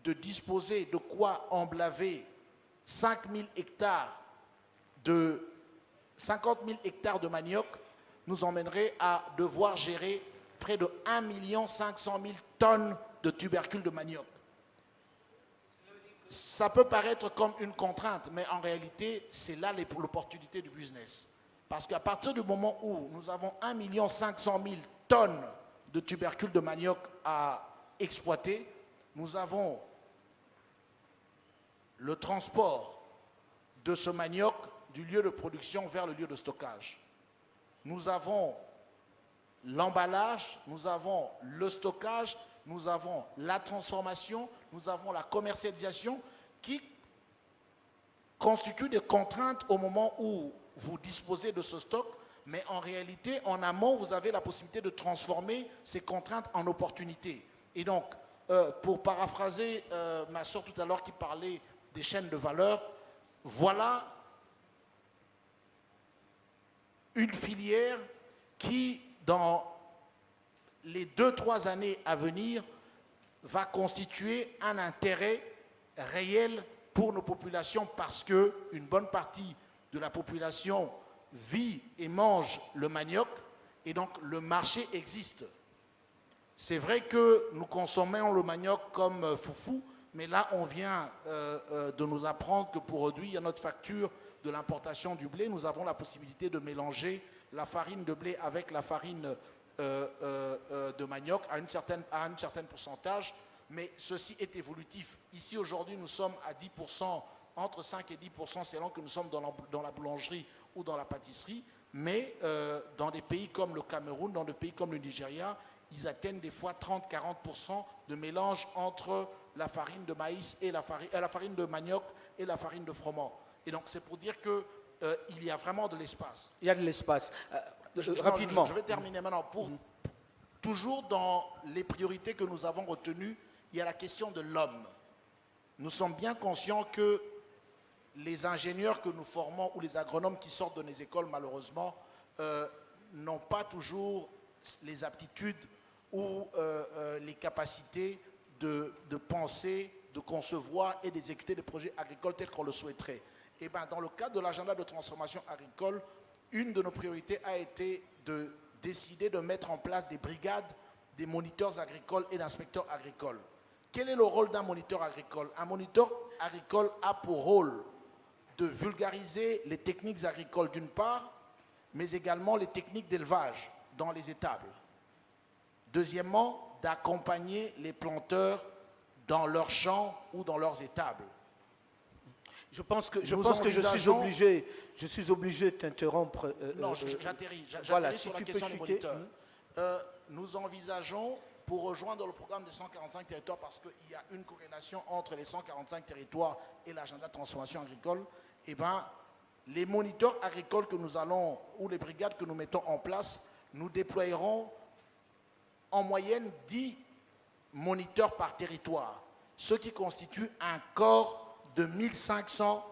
de disposer de quoi emblaver 50 000 hectares de 50 000 hectares de manioc nous emmènerait à devoir gérer près de 1 500 000 tonnes de tubercules de manioc. Ça peut paraître comme une contrainte, mais en réalité, c'est là l'opportunité du business. Parce qu'à partir du moment où nous avons 1 500 000 tonnes de tubercules de manioc à exploiter, nous avons le transport de ce manioc du lieu de production vers le lieu de stockage. Nous avons l'emballage, nous avons le stockage, nous avons la transformation, nous avons la commercialisation qui constituent des contraintes au moment où vous disposez de ce stock, mais en réalité, en amont, vous avez la possibilité de transformer ces contraintes en opportunités. Et donc, pour paraphraser ma soeur tout à l'heure qui parlait des chaînes de valeur, voilà une filière qui, dans les 2-3 années à venir, va constituer un intérêt réel pour nos populations parce qu'une bonne partie de la population vit et mange le manioc et donc le marché existe. C'est vrai que nous consommons le manioc comme foufou, mais là on vient de nous apprendre que pour réduire notre facture de l'importation du blé, nous avons la possibilité de mélanger la farine de blé avec la farine de manioc à un certain pourcentage, mais ceci est évolutif. Ici aujourd'hui nous sommes à 10%, entre 5 et 10% selon que nous sommes dans la boulangerie ou dans la pâtisserie, mais dans des pays comme le Cameroun, dans des pays comme le Nigeria, ils atteignent des fois 30-40% de mélange entre la farine de maïs et la farine de manioc et la farine de froment. Et donc c'est pour dire qu'il y a vraiment de l'espace. Il y a de l'espace. Rapidement. Je vais terminer maintenant. Toujours dans les priorités que nous avons retenues, il y a la question de l'homme. Nous sommes bien conscients que les ingénieurs que nous formons ou les agronomes qui sortent de nos écoles, malheureusement, n'ont pas toujours les aptitudes ou les capacités de penser, de concevoir et d'exécuter des projets agricoles tels qu'on le souhaiterait. Et bien, dans le cadre de l'agenda de transformation agricole, une de nos priorités a été de décider de mettre en place des brigades des moniteurs agricoles et d'inspecteurs agricoles. Quel est le rôle d'un moniteur agricole? Un moniteur agricole a pour rôle de vulgariser les techniques agricoles d'une part, mais également les techniques d'élevage dans les étables. Deuxièmement, d'accompagner les planteurs dans leurs champs ou dans leurs étables. Je pense que je suis obligé de t'interrompre. Non, j'atterris Voilà, sur si la tu question peux des chuter. moniteurs. Nous envisageons, pour rejoindre le programme des 145 territoires, parce qu'il y a une corrélation entre les 145 territoires et l'agenda de transformation agricole, eh ben, les moniteurs agricoles que nous allons, ou les brigades que nous mettons en place, nous déployerons en moyenne 10 moniteurs par territoire, ce qui constitue un corps de 1500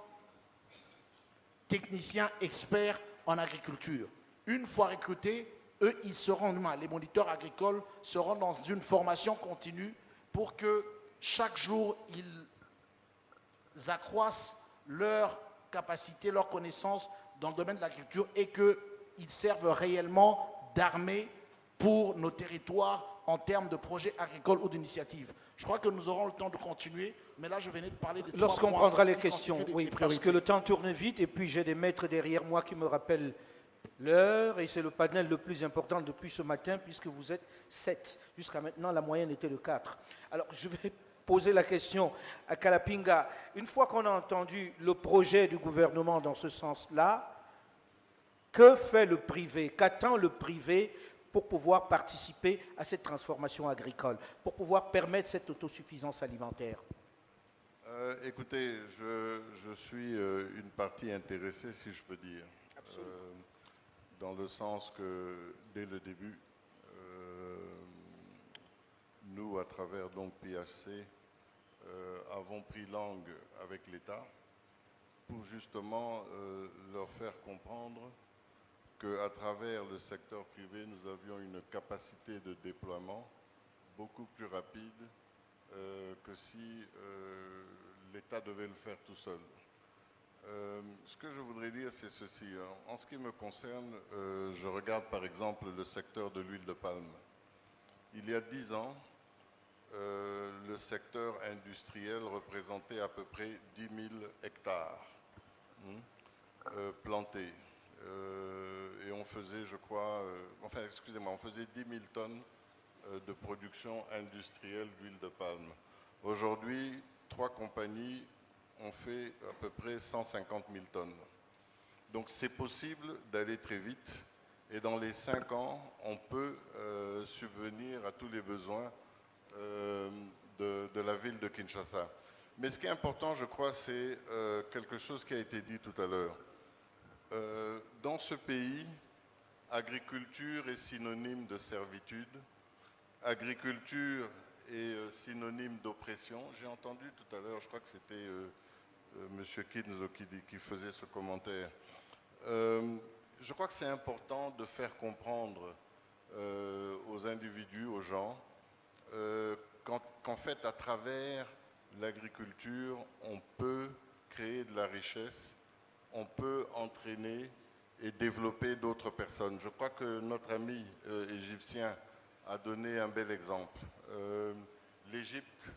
techniciens experts en agriculture. Une fois recrutés, eux, ils seront, les moniteurs agricoles seront dans une formation continue pour que chaque jour, ils accroissent leur capacité, leur connaissance dans le domaine de l'agriculture et qu'ils servent réellement d'armée pour nos territoires en termes de projets agricoles ou d'initiatives. Je crois que nous aurons le temps de continuer, mais là, je venais de parler de Lorsqu'on prendra les questions, oui, parce que le temps tourne vite et puis j'ai des maîtres derrière moi qui me rappellent l'heure et c'est le panel le plus important depuis ce matin puisque vous êtes 7. Jusqu'à maintenant, la moyenne était de 4. Alors, je vais poser la question à Kalapinga. Une fois qu'on a entendu le projet du gouvernement dans ce sens-là, que fait le privé? Qu'attend le privé pour pouvoir participer à cette transformation agricole, pour pouvoir permettre cette autosuffisance alimentaire? Écoutez, je suis une partie intéressée, si je peux dire, dans le sens que dès le début, nous, à travers donc PHC, avons pris langue avec l'État pour justement leur faire comprendre qu'à travers le secteur privé, nous avions une capacité de déploiement beaucoup plus rapide que si l'État devait le faire tout seul. Ce que je voudrais dire, c'est ceci. En ce qui me concerne, je regarde par exemple le secteur de l'huile de palme. Il y a 10 ans, le secteur industriel représentait à peu près 10 000 hectares plantés. Et on faisait, je crois, on faisait 10 000 tonnes de production industrielle d'huile de palme. Aujourd'hui, 3 compagnies ont fait à peu près 150 000 tonnes. Donc c'est possible d'aller très vite et dans les 5 ans, on peut subvenir à tous les besoins de la ville de Kinshasa. Mais ce qui est important, je crois, c'est quelque chose qui a été dit tout à l'heure. Dans ce pays, agriculture est synonyme de servitude, agriculture est synonyme d'oppression. J'ai entendu tout à l'heure, je crois que c'était M. Kinzo qui faisait ce commentaire. Je crois que c'est important de faire comprendre aux individus, aux gens, qu'en fait, à travers l'agriculture, on peut créer de la richesse, on peut entraîner et développer d'autres personnes. Je crois que notre ami égyptien a donné un bel exemple. L'Égypte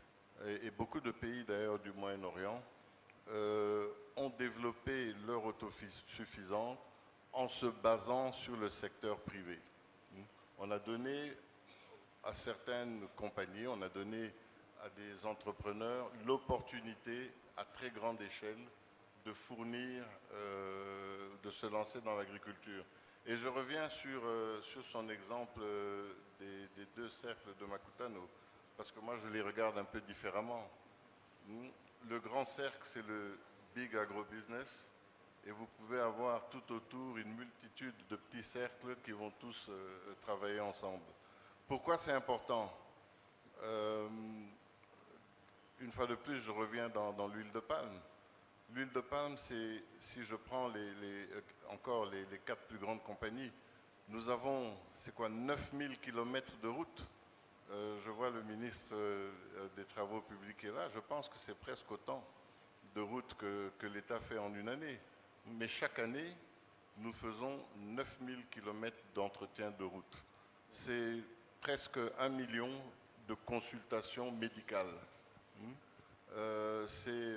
et beaucoup de pays d'ailleurs du Moyen-Orient ont développé leur autosuffisance en se basant sur le secteur privé. On a donné à certaines compagnies, on a donné à des entrepreneurs l'opportunité à très grande échelle de fournir, de se lancer dans l'agriculture. Et je reviens sur son exemple des 2 cercles de Makutano, parce que moi je les regarde un peu différemment. Le grand cercle, c'est le big agro-business, et vous pouvez avoir tout autour une multitude de petits cercles qui vont tous travailler ensemble. Pourquoi c'est important? Une fois de plus, je reviens dans l'huile de palme. L'huile de palme, c'est, si je prends encore les 4 plus grandes compagnies, Nous avons, c'est quoi, 9000 km de route. Je vois le ministre des Travaux publics qui est là. Je pense que c'est presque autant de routes que l'État fait en une année. Mais chaque année, nous faisons 9000 km d'entretien de route. C'est presque 1 million de consultations médicales. C'est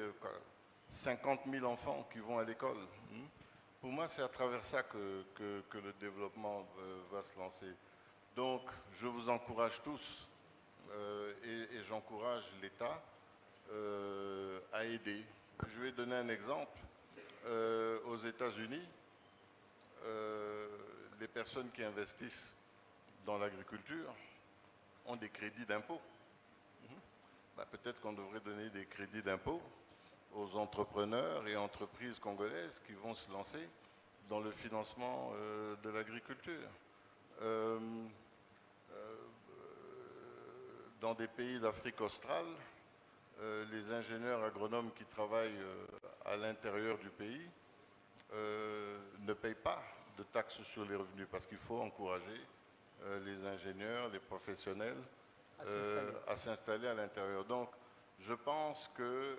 50 000 enfants qui vont à l'école. Pour moi, c'est à travers ça que le développement va se lancer. Donc, je vous encourage tous et j'encourage l'État à aider. Je vais donner un exemple. Aux États-Unis, les personnes qui investissent dans l'agriculture ont des crédits d'impôt. Peut-être qu'on devrait donner des crédits d'impôt aux entrepreneurs et entreprises congolaises qui vont se lancer dans le financement de l'agriculture. Dans des pays d'Afrique australe, les ingénieurs agronomes qui travaillent à l'intérieur du pays ne payent pas de taxes sur les revenus parce qu'il faut encourager les ingénieurs, les professionnels à s'installer à l'intérieur. Donc, je pense qu'on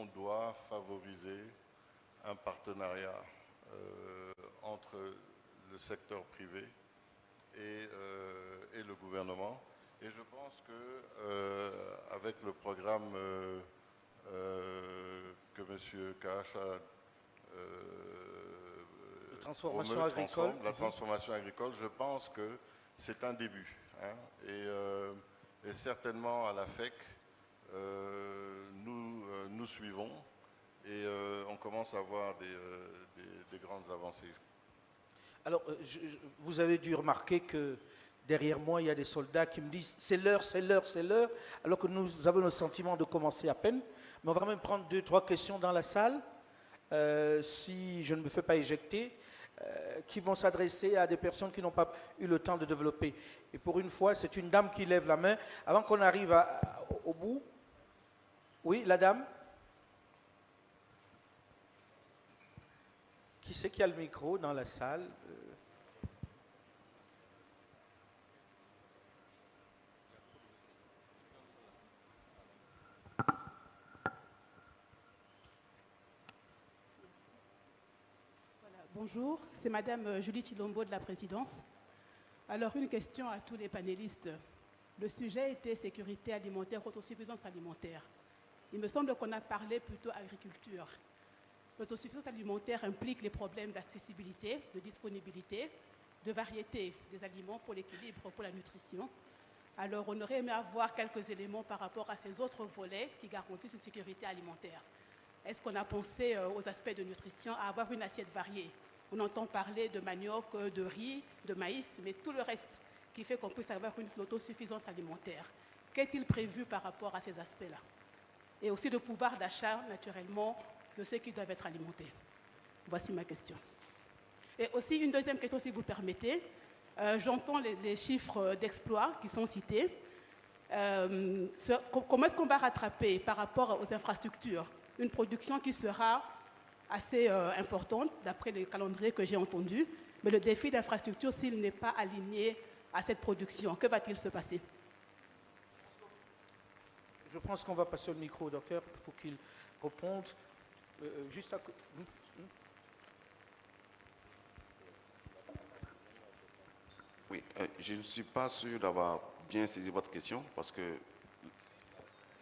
doit favoriser un partenariat entre le secteur privé et le gouvernement. Et je pense qu'avec le programme que M. Kacha transformation agricole. La transformation agricole, je pense que c'est un début. Et certainement à la FEC, nous suivons et on commence à voir des grandes avancées. Alors, vous avez dû remarquer que derrière moi, il y a des soldats qui me disent « c'est l'heure, c'est l'heure, c'est l'heure », alors que nous avons le sentiment de commencer à peine. Mais on va même prendre 2-3 questions dans la salle, si je ne me fais pas éjecter, qui vont s'adresser à des personnes qui n'ont pas eu le temps de développer. Et pour une fois, c'est une dame qui lève la main. Avant qu'on arrive au bout. Oui, la dame. Qui c'est qui a le micro dans la salle? Bonjour, c'est Madame Julie Chilombo de la présidence. Alors, une question à tous les panélistes. Le sujet était sécurité alimentaire, autosuffisance alimentaire. Il me semble qu'on a parlé plutôt agriculture. L'autosuffisance alimentaire implique les problèmes d'accessibilité, de disponibilité, de variété des aliments pour l'équilibre, pour la nutrition. Alors, on aurait aimé avoir quelques éléments par rapport à ces autres volets qui garantissent une sécurité alimentaire. Est-ce qu'on a pensé aux aspects de nutrition, à avoir une assiette variée? On entend parler de manioc, de riz, de maïs, mais tout le reste qui fait qu'on puisse avoir une autosuffisance alimentaire. Qu'est-il prévu par rapport à ces aspects-là? Et aussi le pouvoir d'achat, naturellement, de ceux qui doivent être alimentés. Voici ma question. Et aussi une deuxième question, si vous le permettez. J'entends les chiffres d'exploit qui sont cités. Comment est-ce qu'on va rattraper par rapport aux infrastructures une production qui sera assez importante, d'après le calendrier que j'ai entendu, mais le défi d'infrastructure, s'il n'est pas aligné à cette production, que va-t-il se passer? Je pense qu'on va passer le micro au docteur, il faut qu'il réponde. Juste à côté. Oui, je ne suis pas sûr d'avoir bien saisi votre question parce qu'il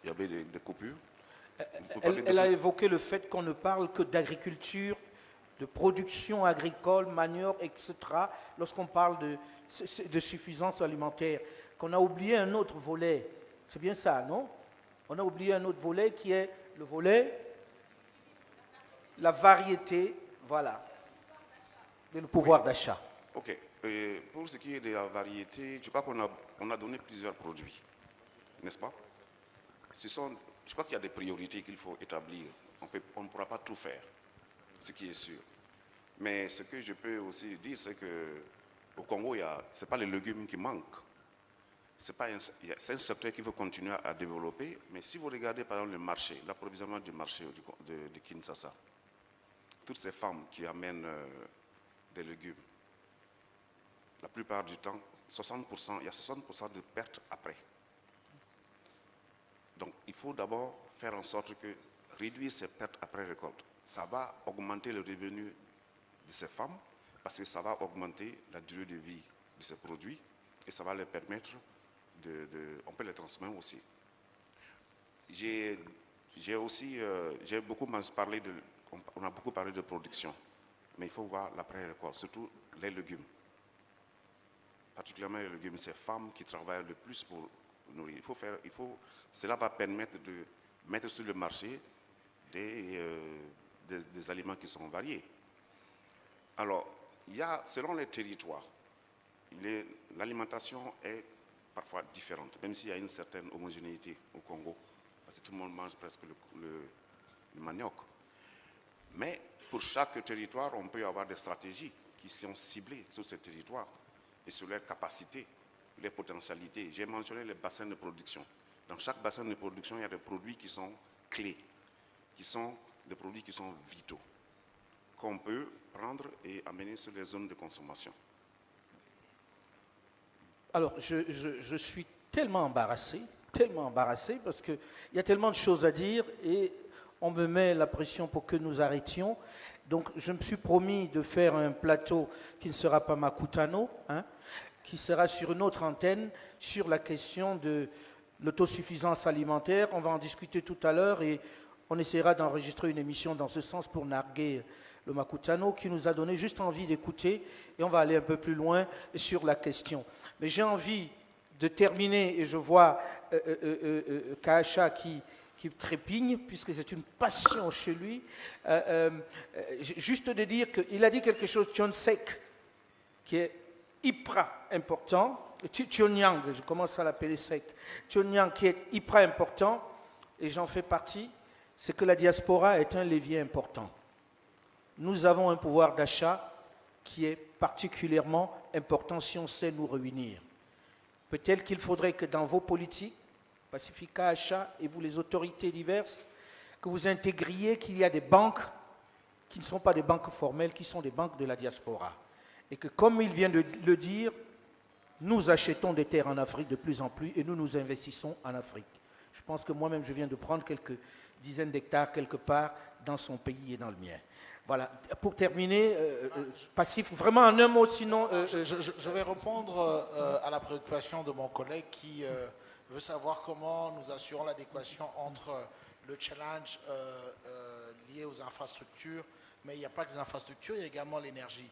y avait des coupures. Elle a évoqué le fait qu'on ne parle que d'agriculture, de production agricole, manioc, etc., lorsqu'on parle de suffisance alimentaire, qu'on a oublié un autre volet. C'est bien ça, non? On a oublié un autre volet qui est le volet, la variété, voilà, et le pouvoir d'achat. Ok. Pour ce qui est de la variété, je crois qu'on a donné plusieurs produits, n'est-ce pas? Je crois qu'il y a des priorités qu'il faut établir. On ne pourra pas tout faire, ce qui est sûr. Mais ce que je peux aussi dire, c'est qu'au Congo, ce n'est pas les légumes qui manquent. C'est un secteur qu'il faut continuer à développer. Mais si vous regardez par exemple le marché, l'approvisionnement du marché de Kinshasa, toutes ces femmes qui amènent des légumes, la plupart du temps, 60%, il y a 60% de pertes après. Donc, il faut d'abord faire en sorte que réduire ces pertes après récolte, ça va augmenter le revenu de ces femmes parce que ça va augmenter la durée de vie de ces produits et ça va leur permettre on peut les transmettre aussi. J'ai beaucoup parlé on a beaucoup parlé de production, mais il faut voir l'après-récolte, surtout les légumes. Particulièrement les légumes, ces femmes qui travaillent le plus pour nourrir. Cela va permettre de mettre sur le marché des aliments qui sont variés. Alors, selon les territoires, l'alimentation est parfois différente, même s'il y a une certaine homogénéité au Congo, parce que tout le monde mange presque le manioc. Mais pour chaque territoire, on peut avoir des stratégies qui sont ciblées sur ces territoires et sur leurs capacités, les potentialités. J'ai mentionné les bassins de production. Dans chaque bassin de production, il y a des produits qui sont clés, qui sont des produits qui sont vitaux, qu'on peut prendre et amener sur les zones de consommation. Alors, je suis tellement embarrassé parce qu'il y a tellement de choses à dire et on me met la pression pour que nous arrêtions. Donc, je me suis promis de faire un plateau qui ne sera pas Makutano, qui sera sur une autre antenne, sur la question de l'autosuffisance alimentaire. On va en discuter tout à l'heure et on essaiera d'enregistrer une émission dans ce sens pour narguer le Makutano, qui nous a donné juste envie d'écouter et on va aller un peu plus loin sur la question. Mais j'ai envie de terminer, et je vois Kaasha qui trépigne, puisque c'est une passion chez lui, juste de dire qu'il a dit quelque chose, Tionsek, qui est hyper important, Tionyang, je commence à l'appeler Sek, Tionyang qui est hyper important, et j'en fais partie, c'est que la diaspora est un levier important. Nous avons un pouvoir d'achat qui est particulièrement important si on sait nous réunir. Peut-être qu'il faudrait que dans vos politiques, Pacifica, Achat et vous les autorités diverses, que vous intégriez qu'il y a des banques qui ne sont pas des banques formelles, qui sont des banques de la diaspora. Et que comme il vient de le dire, nous achetons des terres en Afrique de plus en plus et nous investissons en Afrique. Je pense que moi-même, je viens de prendre quelques dizaines d'hectares quelque part dans son pays et dans le mien. Voilà. Pour terminer, Passif, vraiment en un mot, sinon... Je vais répondre à la préoccupation de mon collègue qui veut savoir comment nous assurons l'adéquation entre le challenge lié aux infrastructures, mais il n'y a pas que les infrastructures, il y a également l'énergie.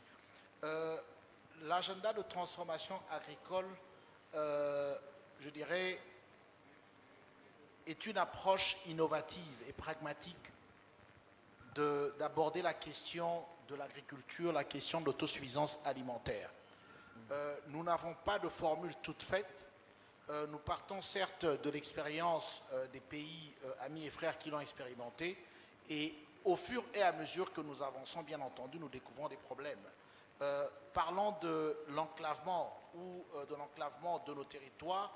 L'agenda de transformation agricole, je dirais, est une approche innovative et pragmatique d'aborder la question de l'agriculture, la question de l'autosuffisance alimentaire. Nous n'avons pas de formule toute faite. Nous partons certes de l'expérience des pays amis et frères qui l'ont expérimenté et au fur et à mesure que nous avançons, bien entendu, nous découvrons des problèmes. Parlons de l'enclavement ou de l'enclavement de nos territoires.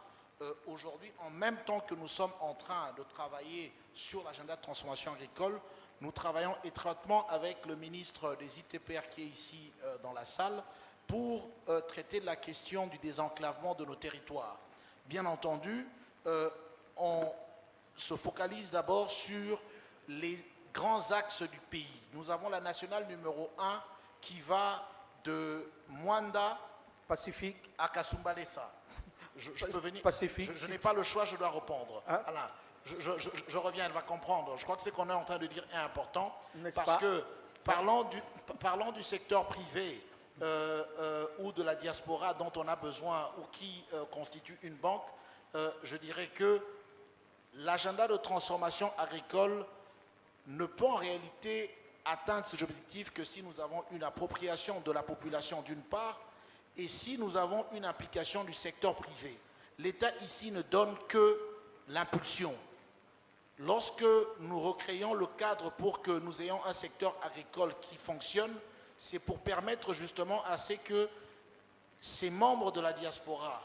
Aujourd'hui, en même temps que nous sommes en train de travailler sur l'agenda de transformation agricole, nous travaillons étroitement avec le ministre des ITPR qui est ici dans la salle pour traiter de la question du désenclavement de nos territoires. Bien entendu, on se focalise d'abord sur les grands axes du pays. Nous avons la nationale numéro 1 qui va de Mwanda Pacifique à Kasumbalesa. Je peux venir. Pacifique. Je n'ai pas le choix, je dois répondre. Hein? Voilà. Je reviens, elle va comprendre. Je crois que ce qu'on est en train de dire est important. Parce que parlant du secteur privé ou de la diaspora dont on a besoin ou qui constitue une banque, je dirais que l'agenda de transformation agricole ne peut en réalité atteindre ces objectifs que si nous avons une appropriation de la population d'une part et si nous avons une implication du secteur privé. L'État ici ne donne que l'impulsion. Lorsque nous recréons le cadre pour que nous ayons un secteur agricole qui fonctionne, c'est pour permettre justement à ce que ces membres de la diaspora,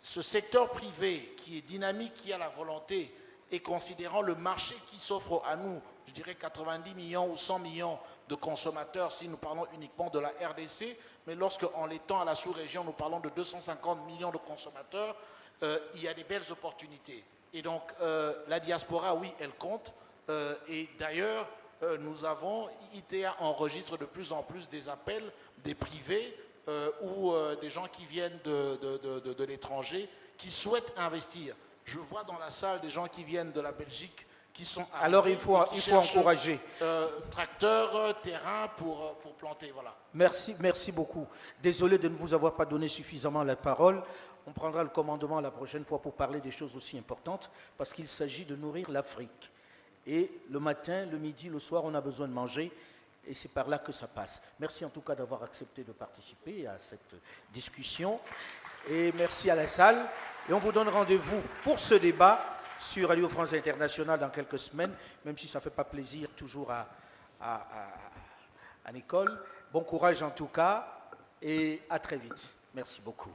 ce secteur privé qui est dynamique, qui a la volonté et considérant le marché qui s'offre à nous, je dirais 90 millions ou 100 millions de consommateurs si nous parlons uniquement de la RDC, mais lorsqu'en l'étend à la sous-région, nous parlons de 250 millions de consommateurs, il y a des belles opportunités. Et donc, la diaspora, oui, elle compte. Et d'ailleurs, nous avons, ITA enregistre de plus en plus des appels des privés ou des gens qui viennent de l'étranger qui souhaitent investir. Je vois dans la salle des gens qui viennent de la Belgique qui sont arrivés. Alors il faut encourager. Tracteurs, terrain pour planter, voilà. Merci beaucoup. Désolé de ne vous avoir pas donné suffisamment la parole. On prendra le commandement la prochaine fois pour parler des choses aussi importantes, parce qu'il s'agit de nourrir l'Afrique. Et le matin, le midi, le soir, on a besoin de manger, et c'est par là que ça passe. Merci en tout cas d'avoir accepté de participer à cette discussion, et merci à la salle. Et on vous donne rendez-vous pour ce débat sur Radio France Internationale dans quelques semaines, même si ça ne fait pas plaisir toujours à Nicole. Bon courage en tout cas, et à très vite. Merci beaucoup.